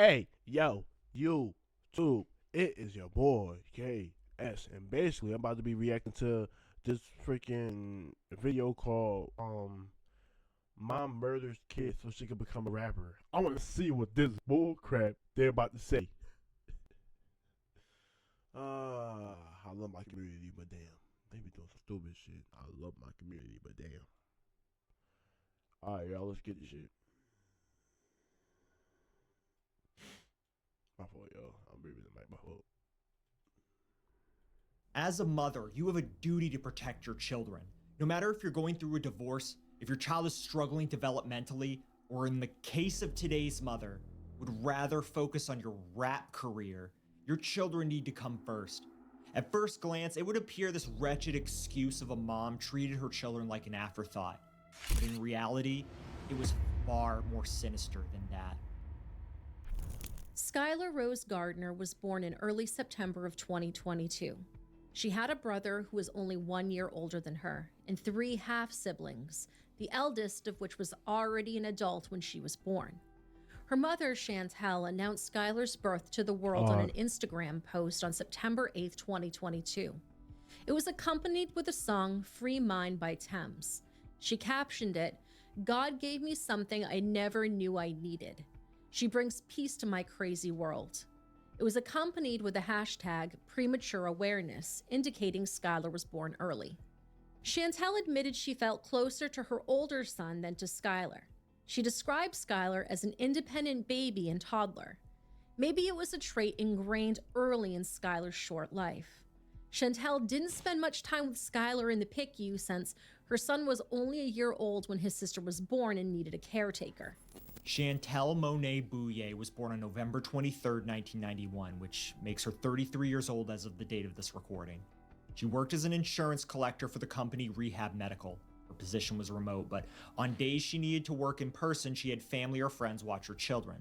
Hey, yo, you, too. It is your boy, KS. And basically, I'm about to be reacting to this freaking video called, Mom Murders Kids So She Can Become a Rapper. I want to see what this bullcrap they're about to say. I love my community, but damn. They be doing some stupid shit. I love my community, but damn. Alright, y'all, let's get this shit. My fault, yo. I'm breathing the mic. My fault. As a mother, you have a duty to protect your children. No matter if you're going through a divorce, if your child is struggling developmentally, or in the case of today's mother, would rather focus on your rap career, your children need to come first. At first glance, it would appear this wretched excuse of a mom treated her children like an afterthought. But in reality, it was far more sinister than that. Skylar Rose Gardner was born in early September of 2022. She had a brother who was only 1 year older than her, and 3 half-siblings, the eldest of which was already an adult when she was born. Her mother, Chantel, announced Skylar's birth to the world on an Instagram post on September 8, 2022. It was accompanied with the song Free Mind by Thames. She captioned it, "God gave me something I never knew I needed. She brings peace to my crazy world." It was accompanied with the hashtag premature awareness, indicating Skylar was born early. Chantel admitted she felt closer to her older son than to Skylar. She described Skylar as an independent baby and toddler. Maybe it was a trait ingrained early in Skylar's short life. Chantel didn't spend much time with Skylar in the PICU since her son was only a year old when his sister was born and needed a caretaker. Chantel Monet Bouye was born on November 23, 1991, which makes her 33 years old as of the date of this recording. She worked as an insurance collector for the company Rehab Medical. Her position was remote, but on days she needed to work in person, she had family or friends watch her children.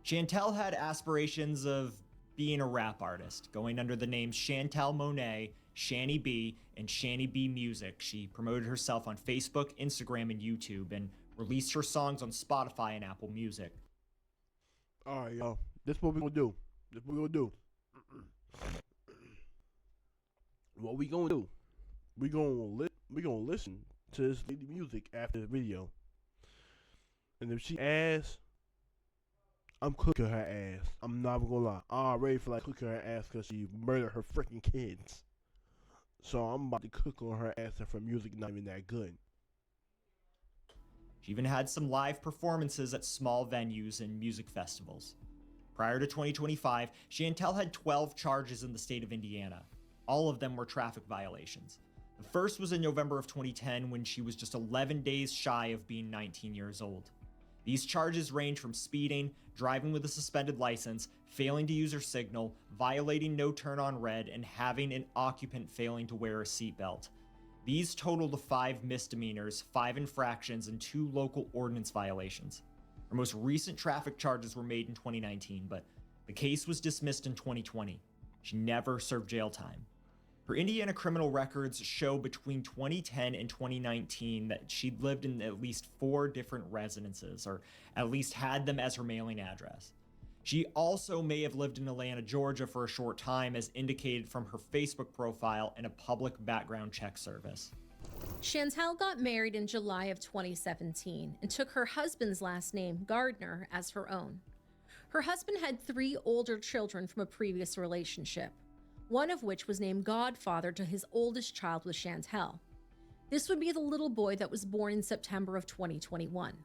Chantel had aspirations of being a rap artist, going under the names Chantel Monet, Shani B, and Shani B Music. She promoted herself on Facebook, Instagram, and YouTube, and released her songs on Spotify and Apple Music. Alright, yo. This what we gonna do. This what we gonna do. What we gonna do? We gonna listen to this lady music after the video. And if she asks, I'm cooking her ass. I'm not gonna lie. I already feel like cooking her ass because she murdered her freaking kids. So I'm about to cook on her ass if her music not even that good. She even had some live performances at small venues and music festivals. Prior to 2025, Chantel had 12 charges in the state of Indiana. All of them were traffic violations. The first was in November of 2010 when she was just 11 days shy of being 19 years old. These charges range from speeding, driving with a suspended license, failing to use her signal, violating no turn on red, and having an occupant failing to wear a seatbelt. These total to 5 misdemeanors, 5 infractions, and 2 local ordinance violations. Her most recent traffic charges were made in 2019, but the case was dismissed in 2020. She never served jail time. Her Indiana criminal records show between 2010 and 2019 that she'd lived in at least 4 different residences, or at least had them as her mailing address. She also may have lived in Atlanta, Georgia for a short time, as indicated from her Facebook profile and a public background check service. Chantel got married in July of 2017 and took her husband's last name, Gardner, as her own. Her husband had 3 older children from a previous relationship, one of which was named godfather to his oldest child with Chantel. This would be the little boy that was born in September of 2021.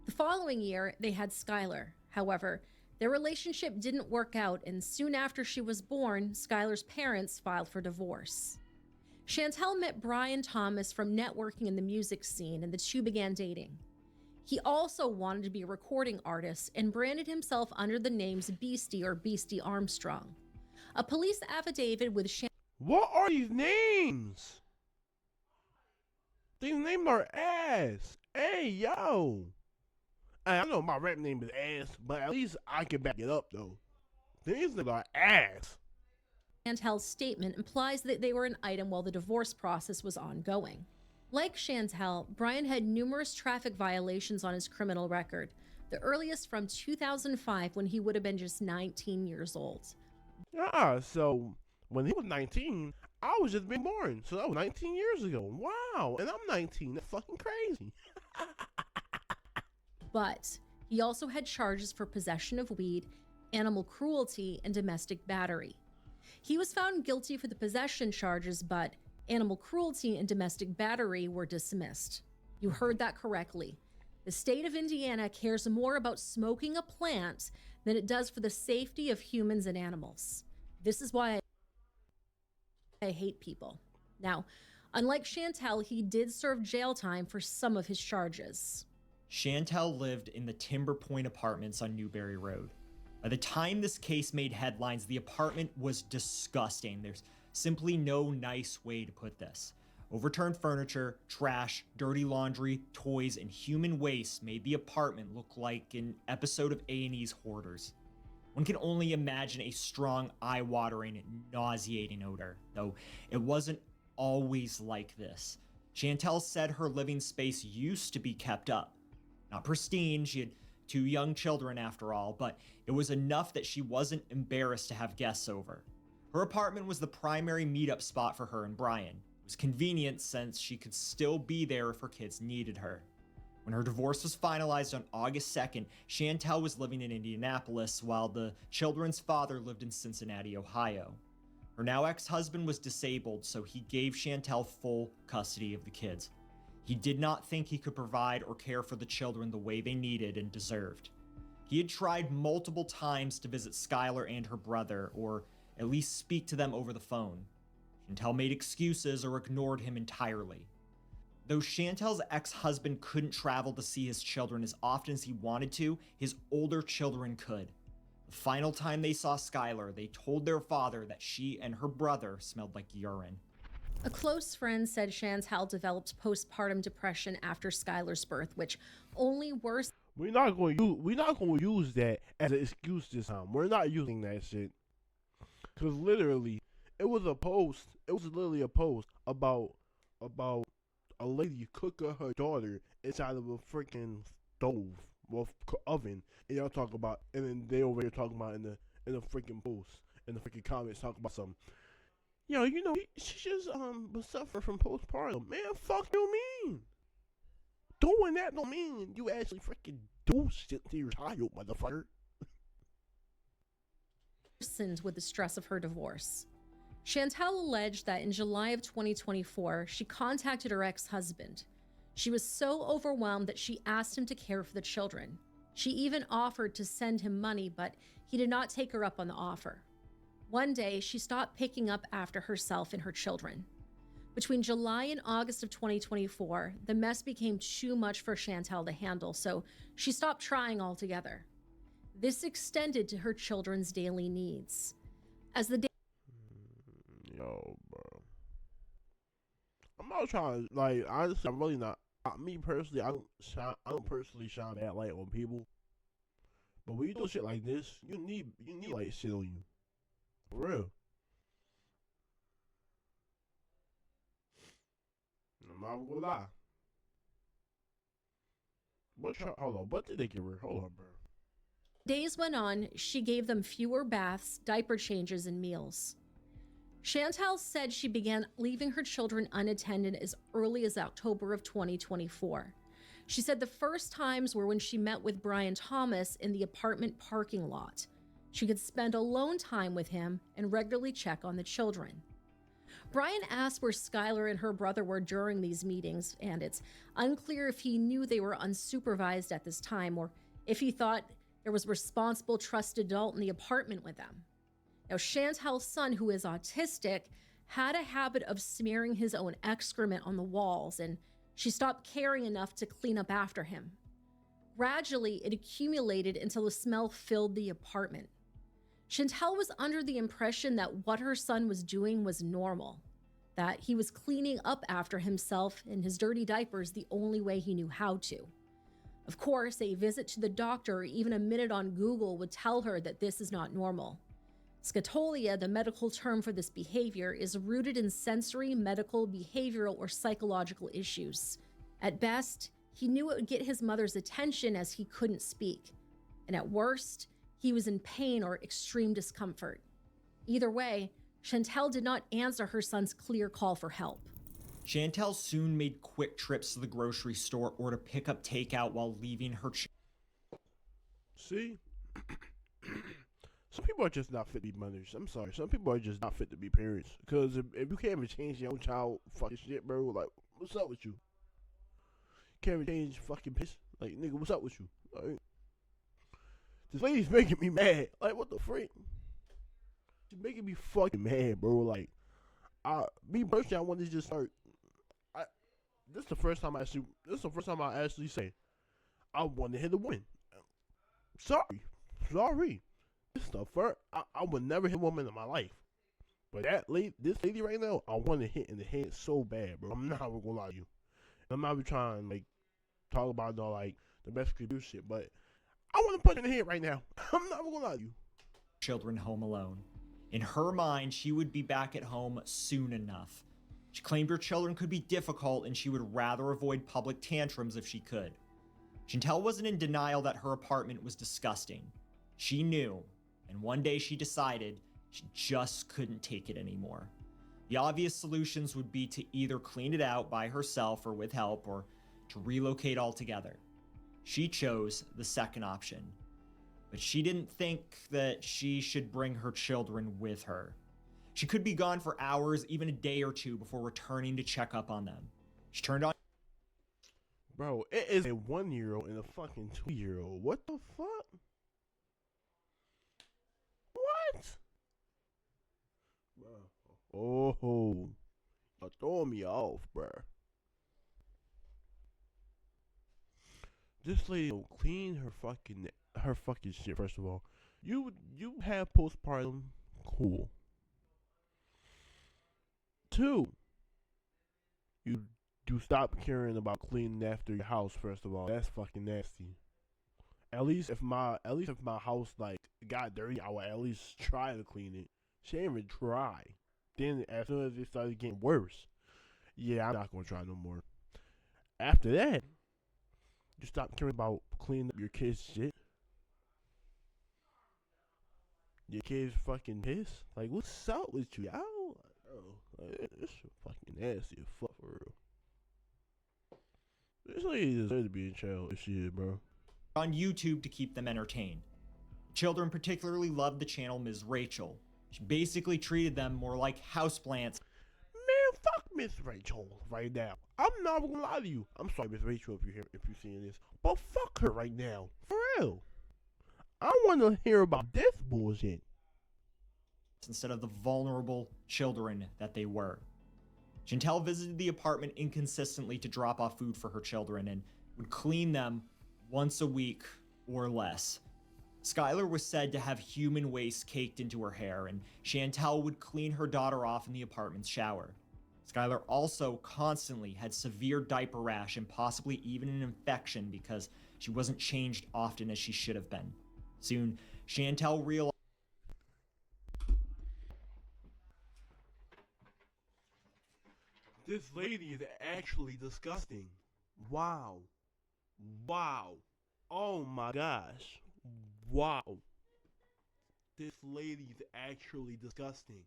The following year, they had Skylar. However, their relationship didn't work out, and soon after she was born, Skylar's parents filed for divorce. Chantel met Brian Thomas from networking in the music scene, and the two began dating. He also wanted to be a recording artist and branded himself under the names Beastie or Beastie Armstrong. A police affidavit with What are these names? These names are ass. Hey, yo. I know my rap name is ass, but at least I can back it up, though. These names are ass. Chantel's statement implies that they were an item while the divorce process was ongoing. Like Chantel, Brian had numerous traffic violations on his criminal record, the earliest from 2005 when he would have been just 19 years old. So when he was 19, I was just being born. So that was 19 years ago. Wow. And I'm 19. That's fucking crazy. But he also had charges for possession of weed, animal cruelty, and domestic battery. He was found guilty for the possession charges, but animal cruelty and domestic battery were dismissed. You heard that correctly. The state of Indiana cares more about smoking a plant than it does for the safety of humans and animals. This is why I hate people. Now, unlike Chantel, he did serve jail time for some of his charges. Chantel lived in the Timber Point Apartments on Newberry Road. By the time this case made headlines, the apartment was disgusting. There's simply no nice way to put this. Overturned furniture, trash, dirty laundry, toys, and human waste made the apartment look like an episode of A&E's Hoarders. One can only imagine a strong, eye-watering, nauseating odor, though it wasn't always like this. Chantel said her living space used to be kept up. Not pristine, she had 2 young children after all, but it was enough that she wasn't embarrassed to have guests over. Her apartment was the primary meetup spot for her and Brian. It was convenient since she could still be there if her kids needed her. When her divorce was finalized on August 2nd, Chantel was living in Indianapolis while the children's father lived in Cincinnati, Ohio. Her now ex-husband was disabled, so he gave Chantel full custody of the kids. He did not think he could provide or care for the children the way they needed and deserved. He had tried multiple times to visit Skylar and her brother, or at least speak to them over the phone. Chantel made excuses or ignored him entirely. Though Chantel's ex-husband couldn't travel to see his children as often as he wanted to, his older children could. The final time they saw Skylar, they told their father that she and her brother smelled like urine. A close friend said Chantel developed postpartum depression after Skylar's birth, which only worsened. We're not going to use that as an excuse this time. We're not using that shit. Cause literally, it was literally a post about a lady cooking her daughter inside of a freaking stove or oven, and y'all talk about, and then they over here talking about in the freaking post, in the freaking comments talking about something. Yo, you know, she just suffer from postpartum. Man, fuck you mean? Doing that don't mean you actually freaking do shit to your child, motherfucker. With the stress of her divorce. Chantel alleged that in July of 2024, she contacted her ex-husband. She was so overwhelmed that she asked him to care for the children. She even offered to send him money, but he did not take her up on the offer. One day, she stopped picking up after herself and her children. Between July and August of 2024, the mess became too much for Chantel to handle, so she stopped trying altogether. This extended to her children's daily needs. As the Yo, bro. I'm not trying to, like, honestly, I'm really not. Me personally, I don't personally shine that light on people. But when you do shit like this, you need like shit on you. For real. I'm not gonna lie. Hold on, what did they give her? Hold on, bro. days went on, she gave them fewer baths, diaper changes, and meals. Chantel said she began leaving her children unattended as early as October of 2024. She said the first times were when she met with Brian Thomas in the apartment parking lot. She could spend alone time with him and regularly check on the children. Brian asked where Skylar and her brother were during these meetings, and it's unclear if he knew they were unsupervised at this time or if he thought there was a responsible, trusted adult in the apartment with them. Now, Chantel's son, who is autistic, had a habit of smearing his own excrement on the walls, and she stopped caring enough to clean up after him. Gradually, it accumulated until the smell filled the apartment. Chantel was under the impression that what her son was doing was normal, that he was cleaning up after himself in his dirty diapers the only way he knew how to. Of course, a visit to the doctor or even a minute on Google would tell her that this is not normal. Scotolia, the medical term for this behavior, is rooted in sensory, medical, behavioral, or psychological issues. At best, He knew it would get his mother's attention as he couldn't speak. And at worst, he was in pain or extreme discomfort. Either way, Chantel did not answer her son's clear call for help. Chantel soon made quick trips to the grocery store or to pick up takeout while leaving her See? Some people are just not fit to be mothers. I'm sorry. Some people are just not fit to be parents. Because if you can't even change your own child fucking shit, bro, like, what's up with you? Can't even change fucking piss. Like, nigga, what's up with you? Like, this lady's making me mad. Like, what the frick? She's making me fucking mad, bro. Like, me personally, I want to just start. This is the first time I actually say I want to hit a woman. Sorry. This is the first. I would never hit a woman in my life. But this lady right now, I want to hit in the head so bad, bro. I'm not gonna lie to you. I'm not even trying to, like, talk about no, like, domestic abuse shit, but I want to punch in the head right now. I'm not gonna lie to you. children home alone. In her mind, she would be back at home soon enough. She claimed her children could be difficult and she would rather avoid public tantrums if she could. Chantel wasn't in denial that her apartment was disgusting. She knew, and one day she decided she just couldn't take it anymore. The obvious solutions would be to either clean it out by herself or with help, or to relocate altogether. She chose the second option, but she didn't think that she should bring her children with her. She could be gone for hours, even a day or two, before returning to check up on them. She turned on... Bro, it is a 1-year-old and a fucking 2-year-old. What the fuck? What? Bro. Oh, you're throwing me off, bro. This lady will clean her fucking shit. First of all, you have postpartum, cool. 2, you stop caring about cleaning after your house. First of all, that's fucking nasty. At least if my house like got dirty, I would at least try to clean it. She didn't even try. Then as soon as it started getting worse, yeah, I'm not gonna try no more. After that, you stop caring about cleaning up your kids' shit. Your kids fucking pissed. Like, what's up with you, y'all? Like, this shit fucking nasty as fuck for real. This lady deserves to be in jail if she is, bro. On YouTube to keep them entertained. Children particularly loved the channel Ms. Rachel. She basically treated them more like houseplants. Man, fuck Miss Rachel right now. I'm not gonna lie to you. I'm sorry, Miss Rachel, if you're seeing this, but fuck her right now, for real. I want to hear about this bullshit Instead of the vulnerable children that they were. Chantel visited the apartment inconsistently to drop off food for her children and would clean them once a week or less. Skylar was said to have human waste caked into her hair, and Chantel would clean her daughter off in the apartment's shower. Skylar also constantly had severe diaper rash and possibly even an infection because she wasn't changed often as she should have been. Soon, Chantel realized This lady is actually disgusting. Wow. Oh my gosh. Wow. This lady is actually disgusting.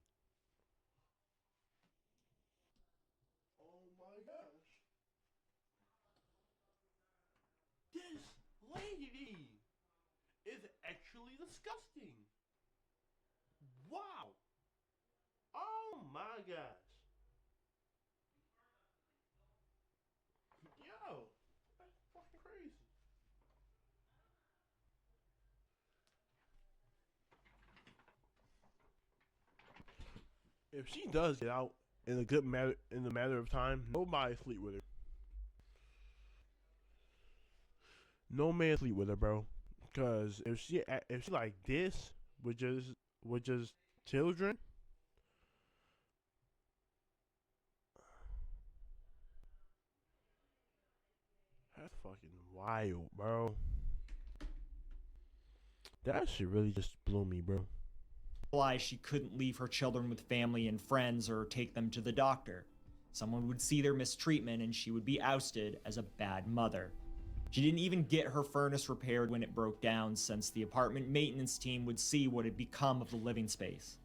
Oh my gosh. This lady is actually disgusting. Wow. Oh my gosh. Yo, that's fucking crazy. If she does get out in a matter of time, nobody sleep with her. No man sleep with her, bro. Cause if she like this with just children, that's fucking wild, bro. That shit really just blew me, bro. she couldn't leave her children with family and friends or take them to the doctor. Someone would see their mistreatment and she would be ousted as a bad mother. She didn't even get her furnace repaired when it broke down, since the apartment maintenance team would see what had become of the living space.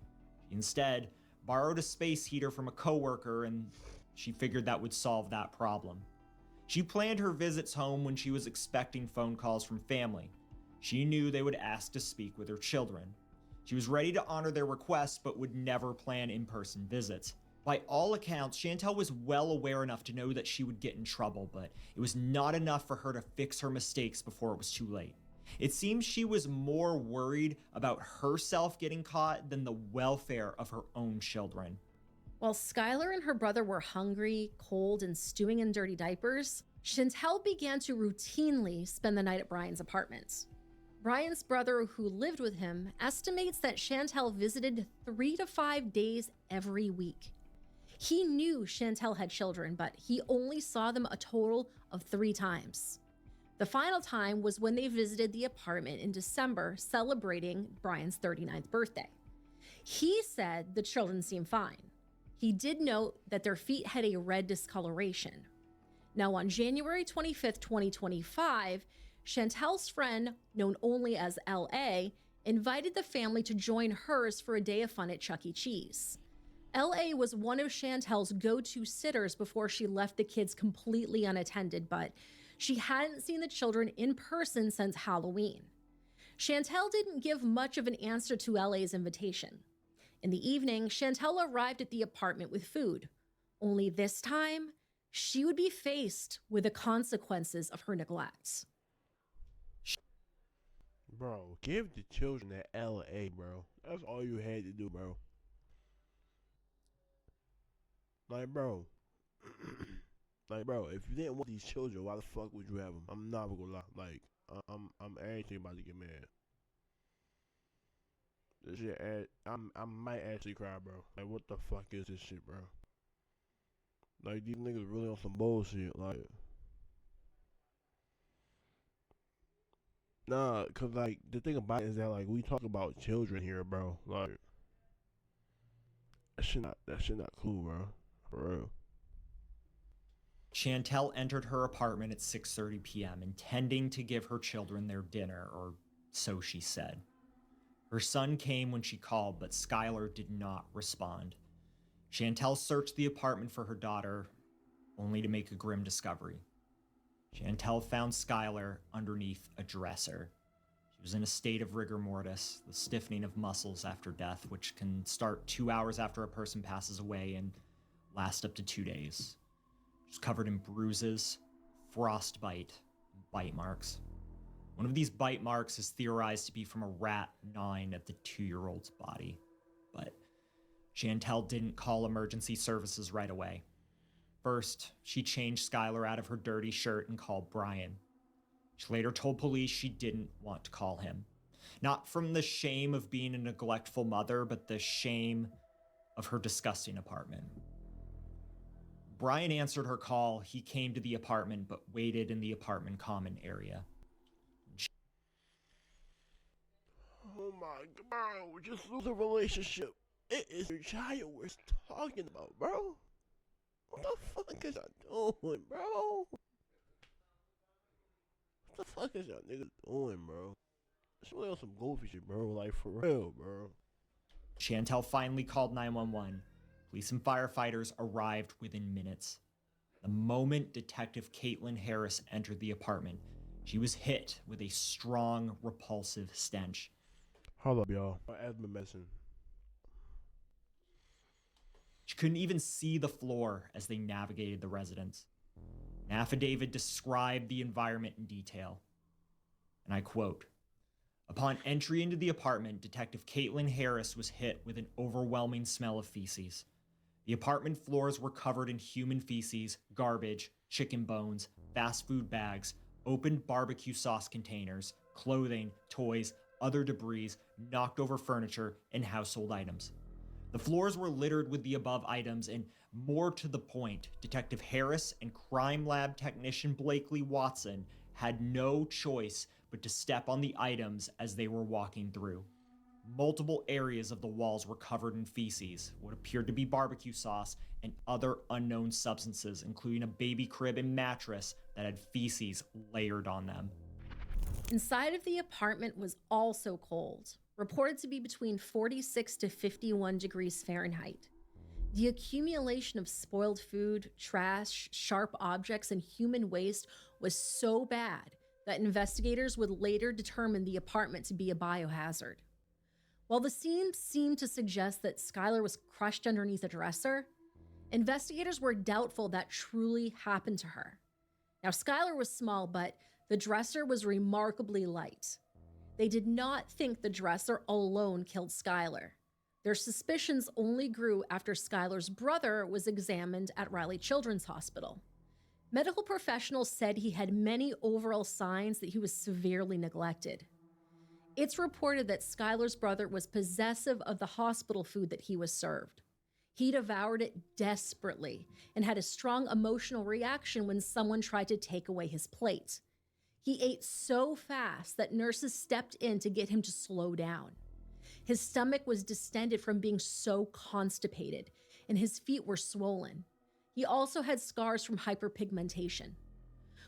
She instead borrowed a space heater from a coworker, and she figured that would solve that problem. She planned her visits home when she was expecting phone calls from family. She knew they would ask to speak with her children. She was ready to honor their requests, but would never plan in-person visits. By all accounts, Chantel was well aware enough to know that she would get in trouble, but it was not enough for her to fix her mistakes before it was too late. It seems she was more worried about herself getting caught than the welfare of her own children. While Skylar and her brother were hungry, cold, and stewing in dirty diapers, Chantel began to routinely spend the night at Brian's apartment. Brian's brother, who lived with him, estimates that Chantel visited 3 to 5 days every week. He knew Chantel had children, but he only saw them a total of 3 times. The final time was when they visited the apartment in December, celebrating Brian's 39th birthday. He said the children seemed fine. He did note that their feet had a red discoloration. Now, on January 25th, 2025, Chantel's friend, known only as LA, invited the family to join hers for a day of fun at Chuck E. Cheese. LA was one of Chantel's go-to sitters before she left the kids completely unattended, but she hadn't seen the children in person since Halloween. Chantel didn't give much of an answer to LA's invitation. In the evening, Chantel arrived at the apartment with food. Only this time, she would be faced with the consequences of her neglect. Bro, give the children to LA, bro. That's all you had to do, bro. Like, bro. Bro, if you didn't want these children, why the fuck would you have them? I'm not gonna lie. Like, I'm actually about to get mad. This shit, I might actually cry, bro. Like, what the fuck is this shit, bro? Like, these niggas really on some bullshit, like. Nah, cause like, the thing about it is that, like, we talk about children here, bro. Like, that shit not cool, bro. For real. Chantel entered her apartment at 6:30 p.m., intending to give her children their dinner, or so she said. Her son came when she called, but Skylar did not respond. Chantel searched the apartment for her daughter, only to make a grim discovery. Chantel found Skylar underneath a dresser. She was in a state of rigor mortis, the stiffening of muscles after death, which can start 2 hours after a person passes away and last up to 2 days. She was covered in bruises, frostbite, and bite marks. One of these bite marks is theorized to be from a rat gnawing at the 2-year-old's body, but Chantel didn't call emergency services right away. First, she changed Skylar out of her dirty shirt and called Brian. She later told police she didn't want to call him. Not from the shame of being a neglectful mother, but the shame of her disgusting apartment. Brian answered her call. He came to the apartment, but waited in the apartment common area. Oh my god, bro, just lose a relationship. It is your child we're talking about, bro. What the fuck is y'all doing, bro? What the fuck is y'all niggas doing, bro? It's really on some goofy shit, bro. Like, for real, bro. Chantel finally called 911. Police and firefighters arrived within minutes. The moment Detective Caitlin Harris entered the apartment, she was hit with a strong, repulsive stench. Hold up, y'all. My asthma medicine. She couldn't even see the floor as they navigated the residence. An affidavit described the environment in detail. And I quote, "Upon entry into the apartment, Detective Caitlin Harris was hit with an overwhelming smell of feces. The apartment floors were covered in human feces, garbage, chicken bones, fast food bags, opened barbecue sauce containers, clothing, toys, other debris, knocked over furniture, and household items. The floors were littered with the above items, and more to the point, Detective Harris and crime lab technician Blakely Watson had no choice but to step on the items as they were walking through. Multiple areas of the walls were covered in feces, what appeared to be barbecue sauce, and other unknown substances, including a baby crib and mattress that had feces layered on them. Inside of the apartment was also cold, reported to be between 46 to 51 degrees Fahrenheit. The accumulation of spoiled food, trash, sharp objects, and human waste was so bad that investigators would later determine the apartment to be a biohazard. While the scene seemed to suggest that Skylar was crushed underneath a dresser, investigators were doubtful that truly happened to her. Now, Skylar was small, but the dresser was remarkably light. They did not think the dresser alone killed Skylar. Their suspicions only grew after Skylar's brother was examined at Riley Children's Hospital. Medical professionals said he had many overall signs that he was severely neglected. It's reported that Skylar's brother was possessive of the hospital food that he was served. He devoured it desperately and had a strong emotional reaction when someone tried to take away his plate. He ate so fast that nurses stepped in to get him to slow down. His stomach was distended from being so constipated, and his feet were swollen. He also had scars from hyperpigmentation.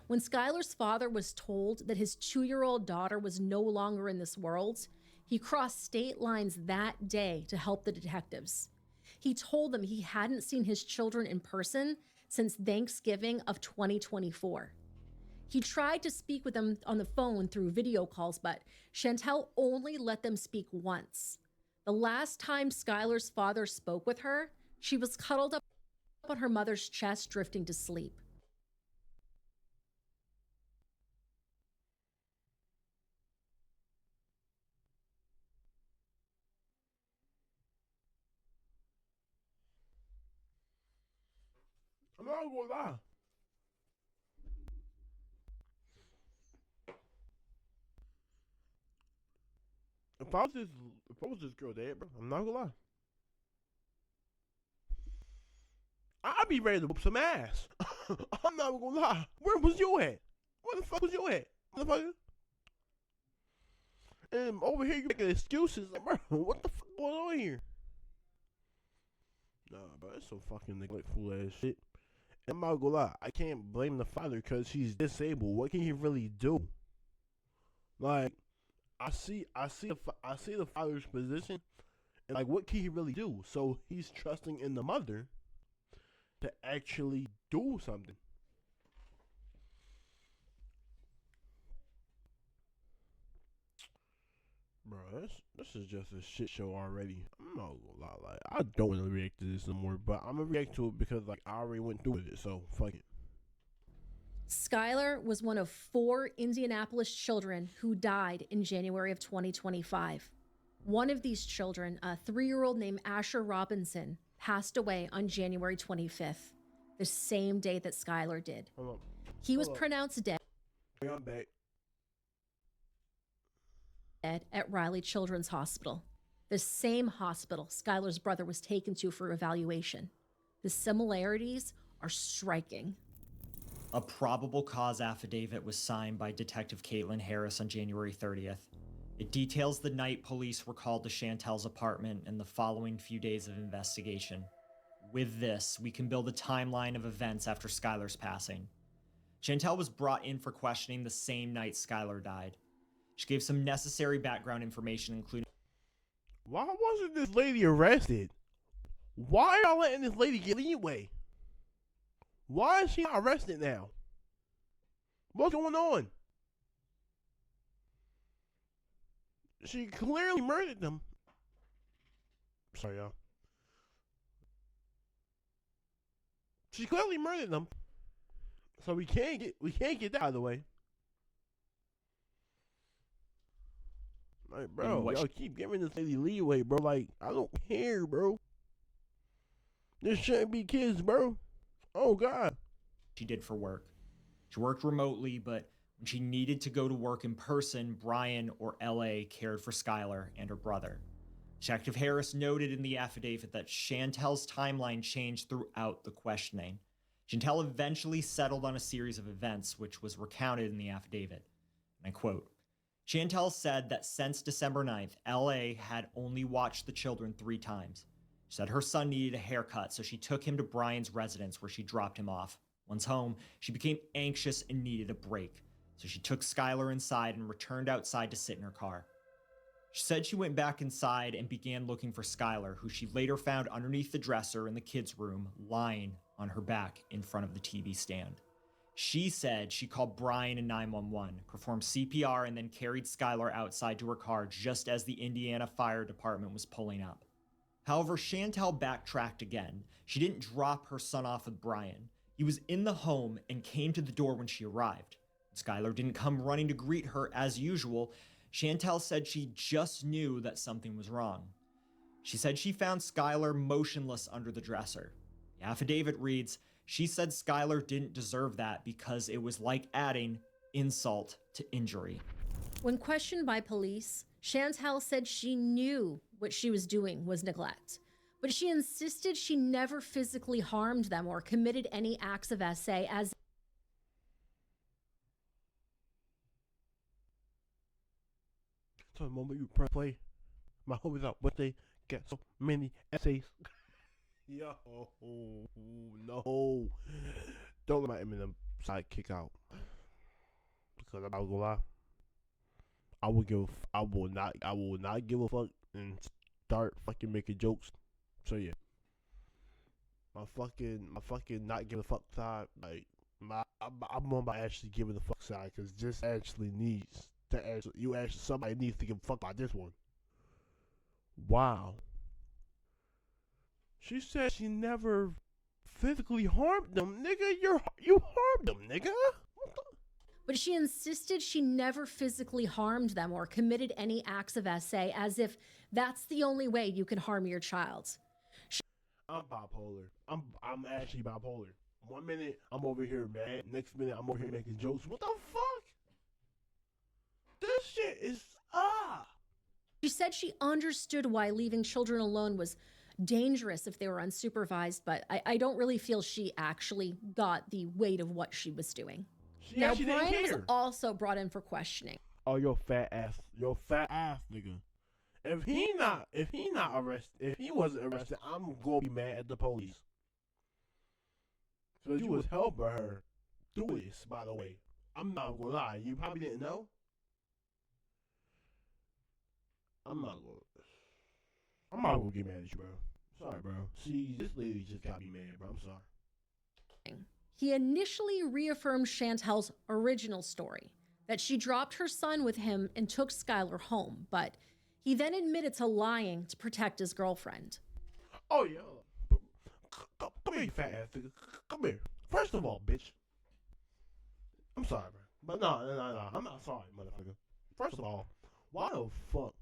When Skylar's father was told that his 2-year-old daughter was no longer in this world, he crossed state lines that day to help the detectives. He told them he hadn't seen his children in person since Thanksgiving of 2024. He tried to speak with them on the phone through video calls, but Chantel only let them speak once. The last time Skylar's father spoke with her, she was cuddled up on her mother's chest, drifting to sleep. I'm not gonna lie. If I was this girl dad, bro, I'm not gonna lie. I'd be ready to whoop some ass. I'm not gonna lie. Where was you at? Where the fuck was you at, motherfucker? And over here you making excuses, like, bro. What the fuck going on here? Nah, bro, it's so fucking neglectful ass shit. And I'm not gonna lie. I can't blame the father because he's disabled. What can he really do? Like, I see the father's position, and like, what can he really do? So he's trusting in the mother to actually do something. Bro, this is just a shit show already. I'm not gonna lie, like, I don't want to react to this no more, but I'm gonna react to it because like I already went through with it, so fuck it. Skylar was one of 4 Indianapolis children who died in January of 2025. One of these children, a 3-year-old named Asher Robinson, passed away on January 25th, the same day that Skylar did. Hold on. He was Hold on. pronounced dead I'm back. at Riley Children's Hospital, the same hospital Skylar's brother was taken to for evaluation. The similarities are striking. A probable cause affidavit was signed by Detective Caitlin Harris on January 30th. It details the night police were called to Chantel's apartment and the following few days of investigation. With this, we can build a timeline of events after Skylar's passing. Chantel was brought in for questioning the same night Skylar died. She gave some necessary background information, including... Why wasn't this lady arrested? Why are y'all letting this lady get leeway? Why is she not arrested now? What's going on? She clearly murdered them. Sorry, y'all. She clearly murdered them. So we can't get that out of the way. Like, bro, y'all keep giving this lady leeway, bro. Like, I don't care, bro. This shouldn't be kids, bro. Oh, God. She did for work. She worked remotely, but when she needed to go to work in person, Brian or LA cared for Skylar and her brother. Detective Harris noted in the affidavit that Chantel's timeline changed throughout the questioning. Chantel eventually settled on a series of events, which was recounted in the affidavit. And I quote, Chantel said that since December 9th, LA had only watched the children 3 times. She said her son needed a haircut, so she took him to Brian's residence where she dropped him off. Once home, she became anxious and needed a break, so she took Skylar inside and returned outside to sit in her car. She said she went back inside and began looking for Skylar, who she later found underneath the dresser in the kids' room, lying on her back in front of the TV stand. She said she called Brian and 911, performed CPR, and then carried Skylar outside to her car just as the Indiana Fire Department was pulling up. However, Chantel backtracked again. She didn't drop her son off with Brian. He was in the home and came to the door when she arrived. Skylar didn't come running to greet her as usual. Chantel said she just knew that something was wrong. She said she found Skylar motionless under the dresser. The affidavit reads, she said Skylar didn't deserve that because it was like adding insult to injury. When questioned by police, Chantel said she knew what she was doing was neglect, but she insisted she never physically harmed them or committed any acts of SA as So the moment you press play, my homies out, but they get so many essays. Yo, no. Don't let my Eminem side kick out. Because I'm not gonna lie. I will not give a fuck and start fucking making jokes. So yeah. My fucking not give a fuck side, like I'm on my actually giving the fuck side, cause this actually needs somebody needs to give a fuck about this one. Wow. She said she never physically harmed them, nigga. You harmed them, nigga. but she insisted she never physically harmed them or committed any acts of SA as if that's the only way you can harm your child. I'm bipolar. I'm actually bipolar. 1 minute I'm over here mad, next minute I'm over here making jokes. What the fuck? This shit is She said she understood why leaving children alone was dangerous if they were unsupervised, but I don't really feel she actually got the weight of what she was doing. Now, Brian was also brought in for questioning. Oh, your fat ass, nigga. If he wasn't arrested, I'm gonna be mad at the police. So you was helping her do this, by the way. I'm not gonna lie, you probably didn't know. I'm not gonna get mad at you, bro. Sorry, bro. See, this lady just got me mad, bro. I'm sorry. He initially reaffirmed Chantel's original story, that she dropped her son with him and took Skylar home, but he then admitted to lying to protect his girlfriend. Oh, yeah. Come here, you fat ass nigga. Come here. First of all, bitch. I'm sorry, bro. But no. I'm not sorry, motherfucker. First of all, why the fuck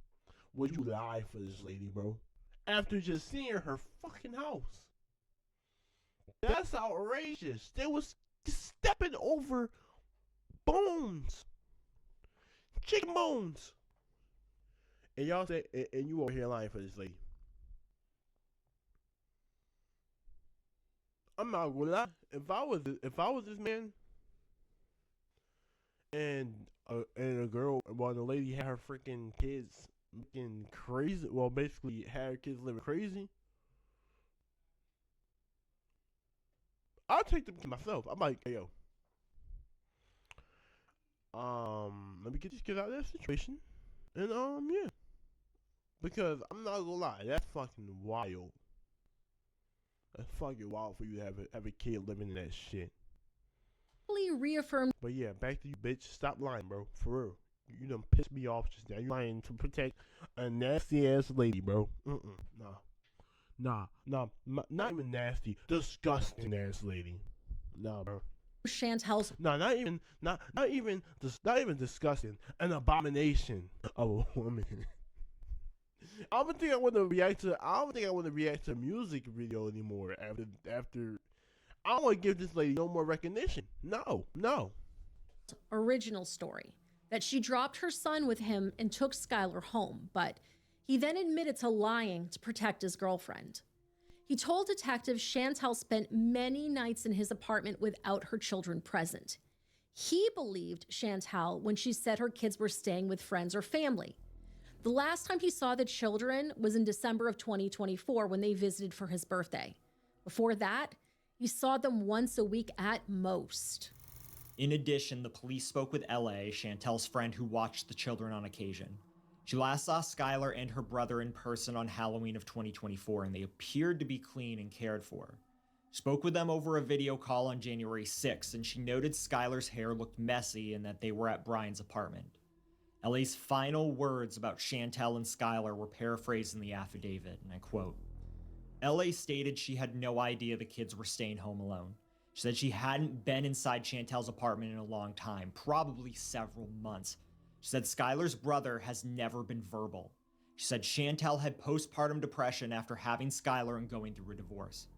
would you lie for this lady, bro? After just seeing her fucking house. That's outrageous. They was stepping over bones. Chicken bones. And y'all say, and you over here lying for this lady. I'm not gonna lie. If I was this man, and a girl, well, the lady had her freaking kids looking crazy. Well, basically had her kids living crazy. I'll take them to myself. I'm like, hey, yo, let me get these kids out of that situation, and yeah, because I'm not gonna lie, that's fucking wild. That's fucking wild for you to have a kid living in that shit. Reaffirmed. But yeah, back to you, bitch. Stop lying, bro. For real. You done pissed me off just now. You lying to protect a nasty ass lady, bro. Nah. Not even nasty. Disgusting ass lady. Nah, bro. Chantel's. No, not even disgusting. An abomination of a woman. I don't think I want to react to a music video anymore after I don't want to give this lady no more recognition. No. Original story, that she dropped her son with him and took Skylar home, but he then admitted to lying to protect his girlfriend. He told detectives Chantel spent many nights in his apartment without her children present. He believed Chantal when she said her kids were staying with friends or family. The last time he saw the children was in December of 2024 when they visited for his birthday. Before that, he saw them once a week at most. In addition, the police spoke with LA, Chantel's friend who watched the children on occasion. She last saw Skylar and her brother in person on Halloween of 2024, and they appeared to be clean and cared for. Spoke with them over a video call on January 6th, and she noted Skylar's hair looked messy and that they were at Brian's apartment. LA's final words about Chantel and Skylar were paraphrased in the affidavit, and I quote, LA stated she had no idea the kids were staying home alone. She said she hadn't been inside Chantel's apartment in a long time, probably several months. She said Skylar's brother has never been verbal. She said Chantel had postpartum depression after having Skylar and going through a divorce.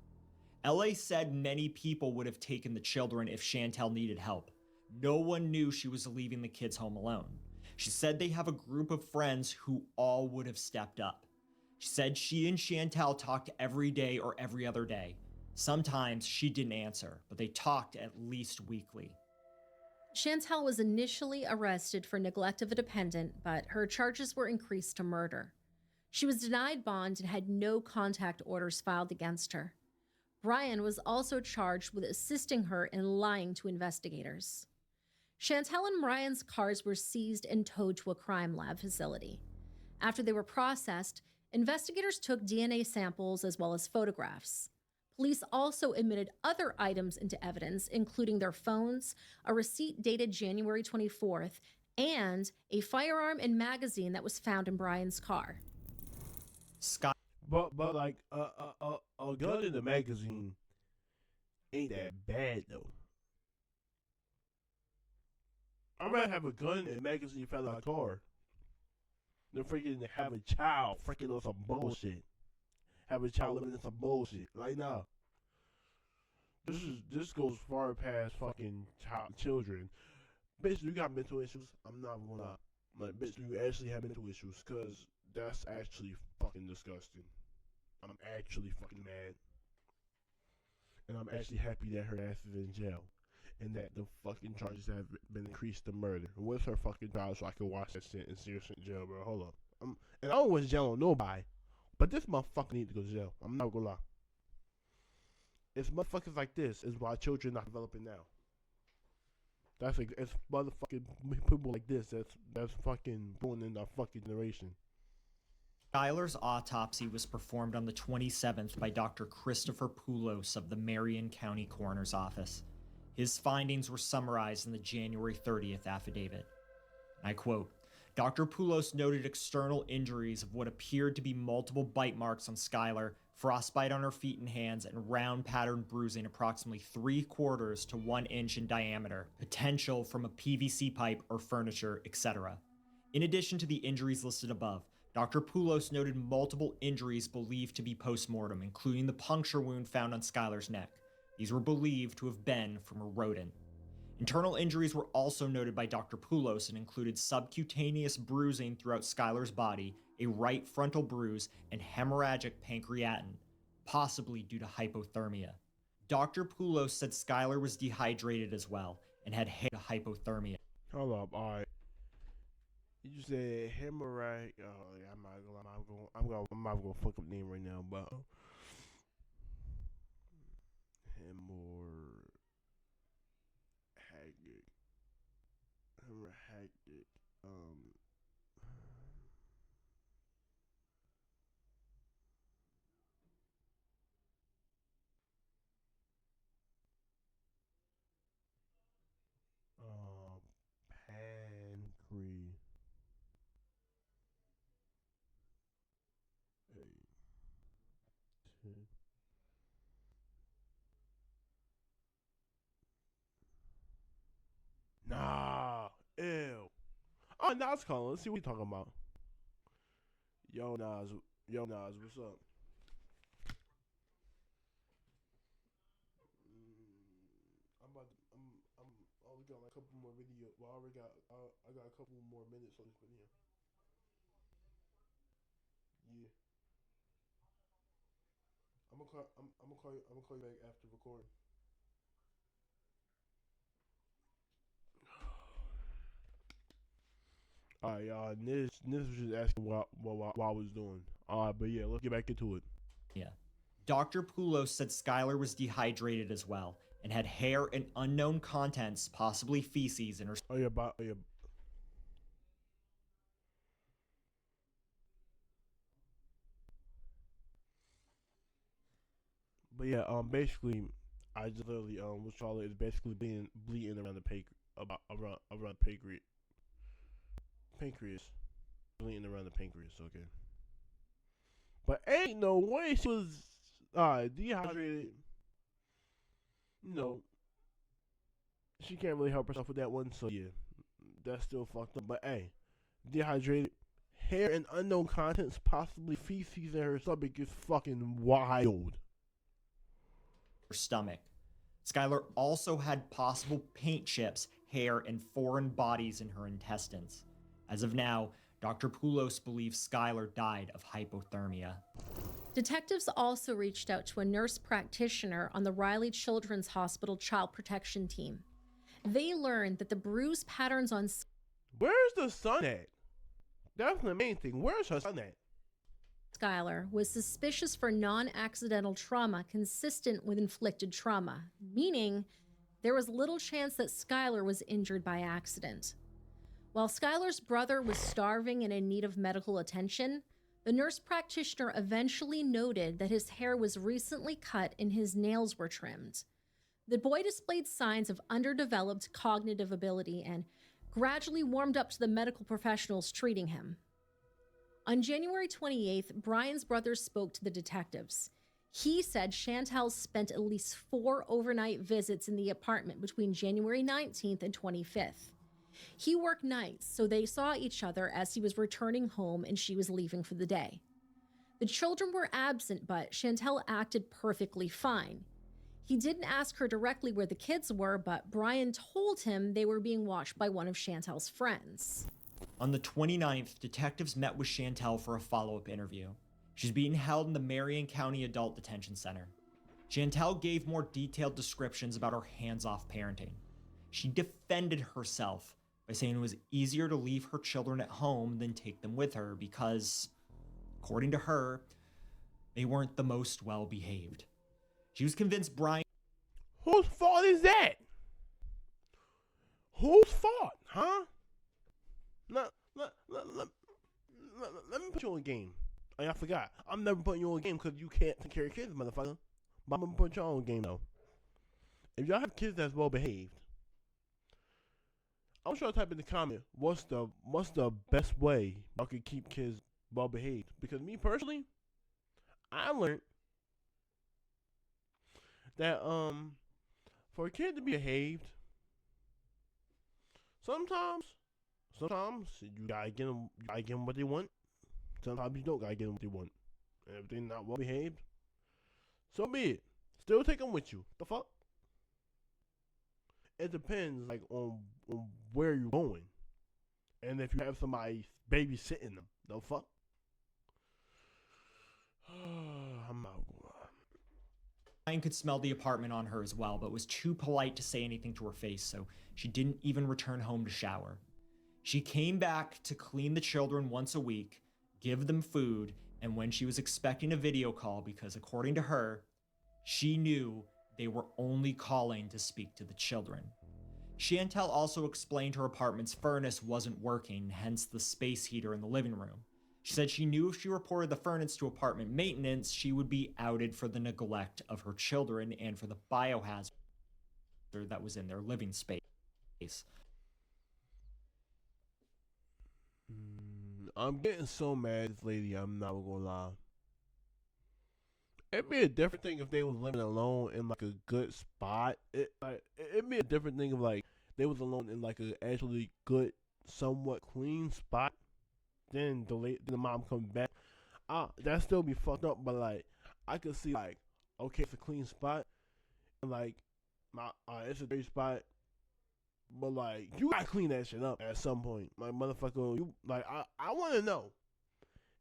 LA said many people would have taken the children if Chantel needed help. No one knew she was leaving the kids home alone. She said they have a group of friends who all would have stepped up. She said she and Chantel talked every day or every other day. Sometimes she didn't answer, but they talked at least weekly. Chantel was initially arrested for neglect of a dependent, but her charges were increased to murder. She was denied bond and had no contact orders filed against her. Brian was also charged with assisting her in lying to investigators. Chantel and Brian's cars were seized and towed to a crime lab facility. After they were processed, investigators took DNA samples as well as photographs. Police also admitted other items into evidence, including their phones, a receipt dated January 24th, and a firearm and magazine that was found in Brian's car. But like a gun in the magazine ain't that bad though. I'd rather have a gun in a magazine found in my car than freaking have a child freaking on some bullshit. Have a child living in some bullshit. Like nah. This goes far past fucking children. Bitch, you got mental issues? I'm not gonna lie. Like, bitch, you actually have mental issues? Cause that's actually fucking disgusting. I'm actually fucking mad. And I'm actually happy that her ass is in jail. And that the fucking charges have been increased to murder. Where's her fucking trial so I can watch that shit and see her in jail, bro? Hold up. And I don't want jail on nobody. But this motherfucker need to go to jail. I'm not gonna lie. It's motherfuckers like this is why children not developing now. It's motherfucking people like this that's fucking born in our fucking generation. Skylar's autopsy was performed on the 27th by Dr. Christopher Poulos of the Marion County Coroner's Office. His findings were summarized in the January 30th affidavit. I quote, Dr. Poulos noted external injuries of what appeared to be multiple bite marks on Skylar, frostbite on her feet and hands, and round pattern bruising approximately 3/4 to 1 inch in diameter, potential from a PVC pipe or furniture, etc. In addition to the injuries listed above, Dr. Poulos noted multiple injuries believed to be post-mortem, including the puncture wound found on Skylar's neck. These were believed to have been from a rodent. Internal injuries were also noted by Dr. Poulos and included subcutaneous bruising throughout Skylar's body, a right frontal bruise, and hemorrhagic pancreatin, possibly due to hypothermia. Dr. Poulos said Skylar was dehydrated as well and had hypothermia. Hold up, alright. You said hemorrhagic. Oh, yeah, I'm not gonna fuck up the name right now, but hemorrhagic. Pancreas. Nah, ew. Oh, Nas calling. Let's see what you talking about. Yo, Nas, what's up? I'm only got like a couple more video. Well, I got a couple more minutes on this video. Yeah, I'm gonna call you back after recording. Alright, y'all. Niz was just asking what I was doing. Alright, but yeah, let's get back into it. Yeah. Dr. Poulos said Skylar was dehydrated as well and had hair and unknown contents, possibly feces, in her. Oh yeah. But yeah, basically, I just literally what Charlotte is basically bleeding around the around the pancreas, bleeding around the pancreas. Okay, but ain't no way she was dehydrated. You know, she can't really help herself with that one. So yeah, that's still fucked up. But hey, dehydrated, hair and unknown contents, possibly feces in her stomach is fucking wild. Stomach. Skylar also had possible paint chips, hair, and foreign bodies in her intestines. As of now, Dr. Poulos believes Skylar died of hypothermia. Detectives also reached out to a nurse practitioner on the Riley Children's Hospital Child Protection Team. They learned that the bruise patterns on Where's the son at? That's the main thing. Where's her son at? Skylar was suspicious for non-accidental trauma consistent with inflicted trauma, meaning there was little chance that Skylar was injured by accident. While Skylar's brother was starving and in need of medical attention, the nurse practitioner eventually noted that his hair was recently cut and his nails were trimmed. The boy displayed signs of underdeveloped cognitive ability and gradually warmed up to the medical professionals treating him. On January 28th, Brian's brother spoke to the detectives. He said Chantel spent at least 4 overnight visits in the apartment between January 19th and 25th. He worked nights, so they saw each other as he was returning home and she was leaving for the day. The children were absent, but Chantel acted perfectly fine. He didn't ask her directly where the kids were, but Brian told him they were being watched by one of Chantel's friends. On the 29th, detectives met with Chantel for a follow-up interview. She's being held in the Marion County Adult Detention Center. Chantel gave more detailed descriptions about her hands-off parenting. She defended herself by saying it was easier to leave her children at home than take them with her because, according to her, they weren't the most well-behaved. She was convinced Brian... Whose fault is that? Whose fault, huh? Let me put you on a game. I forgot. I'm never putting you on a game because you can't take care of kids, motherfucker. But I'm gonna put y'all on a game though. If y'all have kids that's well behaved, I'm sure type in the comment what's the best way y'all can keep kids well behaved. Because me personally, I learned that for a kid to be behaved, sometimes you gotta get them what they want. Sometimes you don't gotta get them what they want. And if they're not well behaved, so be it. Still take them with you. The fuck? It depends, like on where you're going, and if you have somebody babysitting them. The fuck? I'm not gonna lie. Brian could smell the apartment on her as well, but was too polite to say anything to her face, so she didn't even return home to shower. She came back to clean the children once a week, give them food, and when she was expecting a video call, because according to her, she knew they were only calling to speak to the children. Chantel also explained her apartment's furnace wasn't working, hence the space heater in the living room. She said she knew if she reported the furnace to apartment maintenance, she would be outed for the neglect of her children and for the biohazard that was in their living space. I'm getting so mad at this lady, I'm not gonna lie. It'd be a different thing if they was living alone in like a good spot. It'd be a different thing if like they was alone in like a actually good, somewhat clean spot. Then the mom comes back. That still be fucked up. But like I could see like, okay, it's a clean spot, and like it's a dirty spot. But like you gotta clean that shit up at some point. Like motherfucker, you like I want to know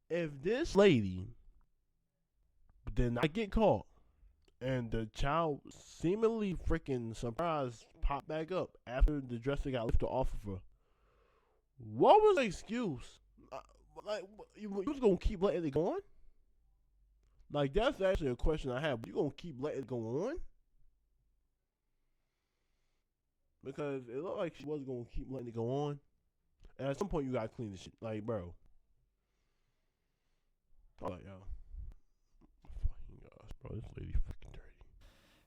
if this lady did not get caught, and the child seemingly freaking surprised popped back up after the dresser got lifted off of her. What was the excuse? Like, you was gonna keep letting it go on? Like, that's actually a question I have. You gonna keep letting it go on? Because it looked like she was gonna keep letting it go on. And at some point, you gotta clean the shit. Like, bro. I'm like, yo. Fucking gosh, bro. This lady fucking dirty.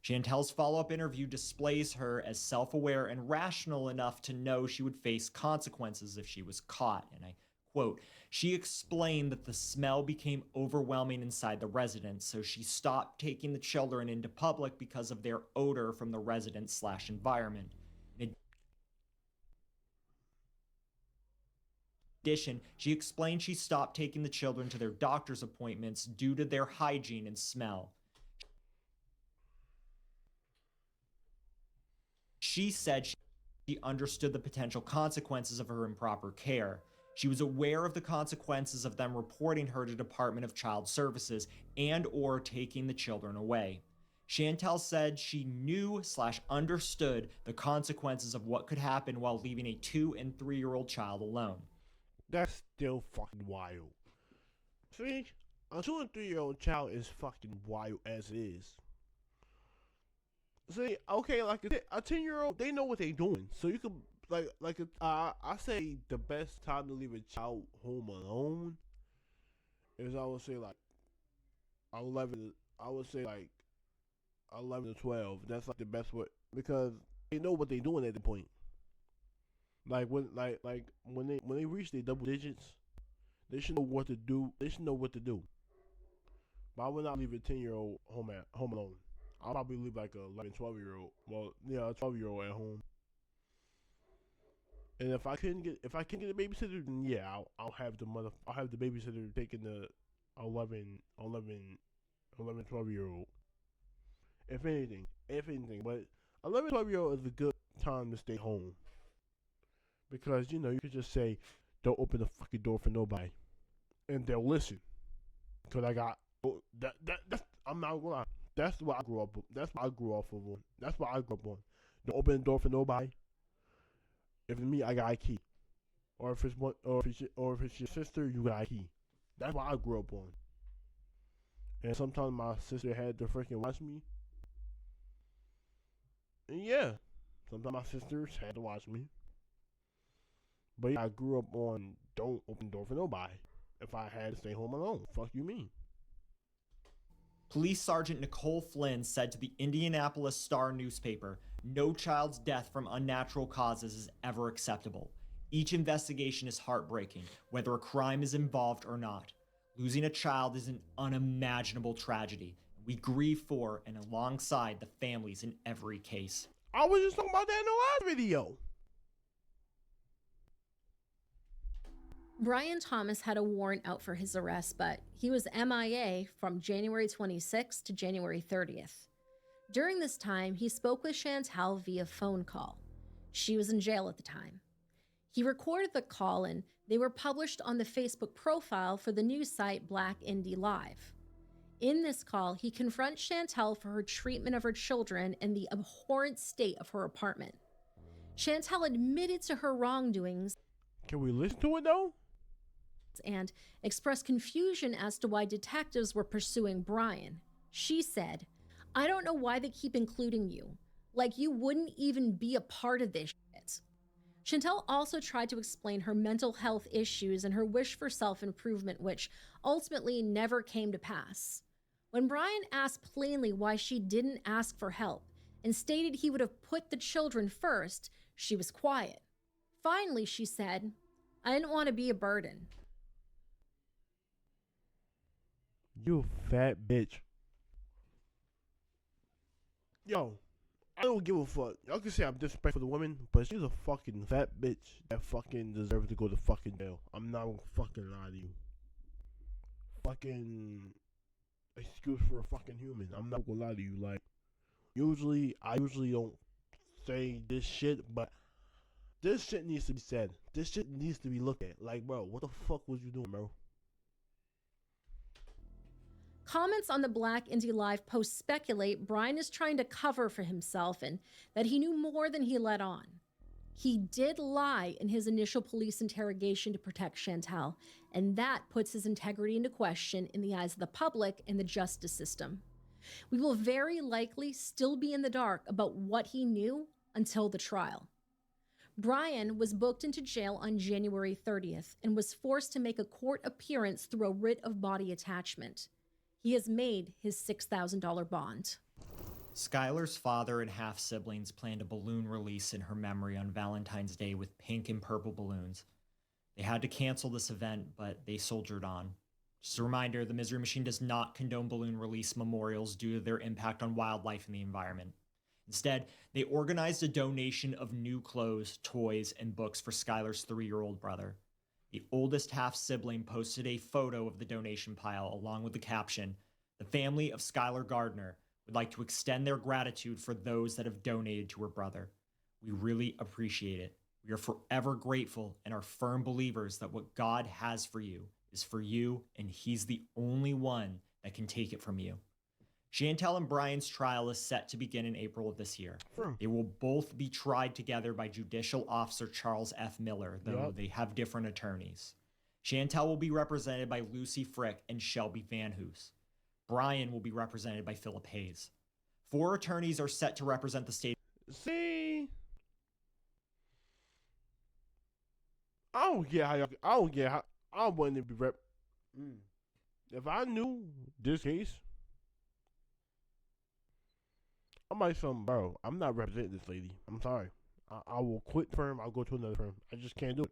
Chantel's follow-up interview displays her as self-aware and rational enough to know she would face consequences if she was caught. And I quote, she explained that the smell became overwhelming inside the residence, so she stopped taking the children into public because of their odor from the residence/environment. In addition, she explained she stopped taking the children to their doctor's appointments due to their hygiene and smell. She said she understood the potential consequences of her improper care. She was aware of the consequences of them reporting her to Department of Child Services and or taking the children away. Chantel said she knew/understood the consequences of what could happen while leaving a 2- and 3-year-old child alone. That's still fucking wild. See, a 2 and 3-year-old child is fucking wild as it is. See, okay, like a 10-year-old, they know what they doing. So you could I say the best time to leave a child home alone is I would say like 11. I would say like 11 to 12. That's like the best way because they know what they doing at the point. Like when they reach their double digits, they should know what to do. They should know what to do. But I would not leave a 10-year-old home alone. I'll probably leave like a 11, 12-year-old. Well, yeah, a 12-year-old at home. And if I can get a babysitter, then yeah, I'll have the babysitter taking the 11, 12-year-old. If anything, but 11, 12-year-old is a good time to stay home. Because, you could just say, don't open the fucking door for nobody. And they'll listen. Because I'm not gonna lie. That's what I grew up on. That's what I grew up on. Don't open the door for nobody. If it's me, I got a key. Or if it's your sister, you got a key. That's what I grew up on. And sometimes my sister had to freaking watch me. And yeah, sometimes my sisters had to watch me. But yeah, I grew up on don't open the door for nobody. If I had to stay home alone, fuck you mean? Police Sergeant Nicole Flynn said to the Indianapolis Star newspaper, "No child's death from unnatural causes is ever acceptable. Each investigation is heartbreaking, whether a crime is involved or not. Losing a child is an unimaginable tragedy. We grieve for and alongside the families in every case." I was just talking about that in the last video. Brian Thomas had a warrant out for his arrest, but he was MIA from January 26th to January 30th. During this time, he spoke with Chantel via phone call. She was in jail at the time. He recorded the call and they were published on the Facebook profile for the news site Black Indy Live. In this call, he confronts Chantel for her treatment of her children and the abhorrent state of her apartment. Chantel admitted to her wrongdoings. Can we listen to it though? And expressed confusion as to why detectives were pursuing Brian. She said, "I don't know why they keep including you. Like you wouldn't even be a part of this shit." Chantel also tried to explain her mental health issues and her wish for self-improvement, which ultimately never came to pass. When Brian asked plainly why she didn't ask for help and stated he would have put the children first, she was quiet. Finally, she said, "I didn't want to be a burden." You fat bitch. Yo, I don't give a fuck. Y'all can say I'm disrespectful to women, but she's a fucking fat bitch that fucking deserves to go to fucking jail. I'm not gonna fucking lie to you. Fucking excuse for a fucking human. I'm not gonna lie to you. Like, I usually don't say this shit, but this shit needs to be said. This shit needs to be looked at. Like, bro, what the fuck was you doing, bro? Comments on the Black Indy Live post speculate Brian is trying to cover for himself and that he knew more than he let on. He did lie in his initial police interrogation to protect Chantel, and that puts his integrity into question in the eyes of the public and the justice system. We will very likely still be in the dark about what he knew until the trial. Brian was booked into jail on January 30th and was forced to make a court appearance through a writ of body attachment. He has made his $6,000 bond. Skylar's father and half-siblings planned a balloon release in her memory on Valentine's Day with pink and purple balloons. They had to cancel this event, but they soldiered on. Just a reminder, the Misery Machine does not condone balloon release memorials due to their impact on wildlife and the environment. Instead, they organized a donation of new clothes, toys, and books for Skylar's 3-year-old brother. The oldest half-sibling posted a photo of the donation pile along with the caption, "The family of Skylar Gardner would like to extend their gratitude for those that have donated to her brother. We really appreciate it. We are forever grateful and are firm believers that what God has for you is for you, and He's the only one that can take it from you." Chantel and Brian's trial is set to begin in April of this year. They will both be tried together by Judicial Officer Charles F. Miller, though they have different attorneys. Chantel will be represented by Lucy Frick and Shelby Van Hoos. Brian will be represented by Philip Hayes. 4 attorneys are set to represent the state. See, I don't get how I wouldn't be rep. If I knew this case, I might say, bro, I'm not representing this lady. I'm sorry. I will quit firm. I'll go to another firm. I just can't do it.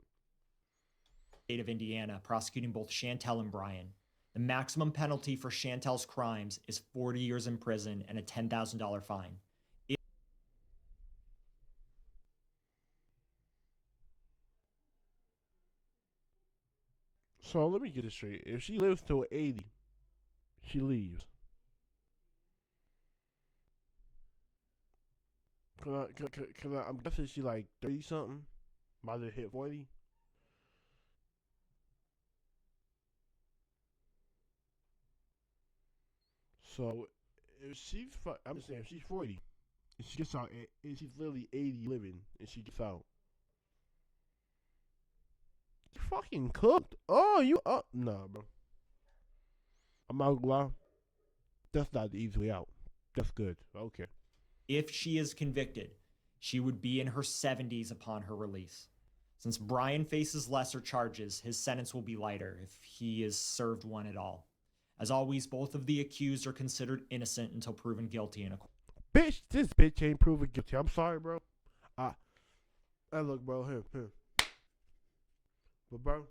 State of Indiana, prosecuting both Chantel and Brian. The maximum penalty for Chantel's crimes is 40 years in prison and a $10,000 fine. So let me get this straight. If she lives till 80, she leaves. Cause I'm guessing she like 30 something, about to hit 40. So if she's, I'm just saying, if she's 40, and she gets out, and she's literally 80 living, and she gets out, you fucking cooked. Oh, you up? Nah, bro. I'm not gonna lie. That's not the easy way out. That's good. Okay. If she is convicted, she would be in her 70s upon her release. Since Brian faces lesser charges, his sentence will be lighter if he is served one at all. As always, both of the accused are considered innocent until proven guilty in a court. Bitch, this bitch ain't proven guilty. I'm sorry, bro. Look, bro, here. But, bro,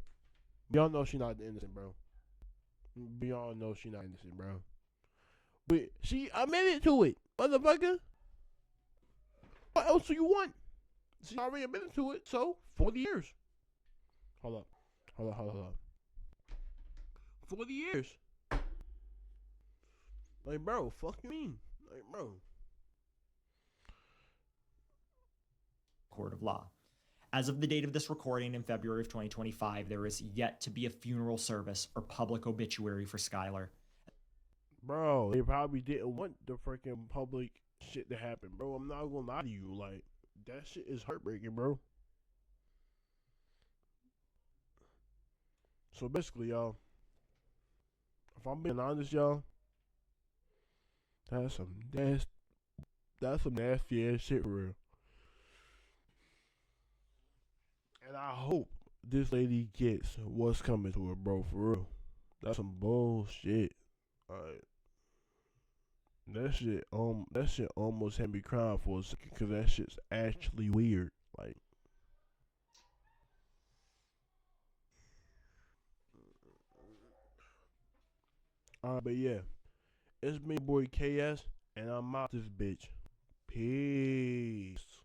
y'all know she not innocent, bro. We all know she not innocent, bro. But she admitted to it, motherfucker. What else do you want? She already admitted to it, so 40 years. Hold up. 40 years. Like, bro, fuck you mean? Like, bro. Court of law. As of the date of this recording in February of 2025, there is yet to be a funeral service or public obituary for Skylar. Bro, they probably didn't want the freaking public shit to happen, bro. I'm not gonna lie to you. Like, that shit is heartbreaking, bro. So basically, y'all, if I'm being honest, y'all, that's some nasty ass shit for real. And I hope this lady gets what's coming to her, bro, for real. That's some bullshit. Alright. That shit almost had me crying for a second, cause that shit's actually weird. Like, but yeah, it's me, boy KS, and I'm out this bitch. Peace.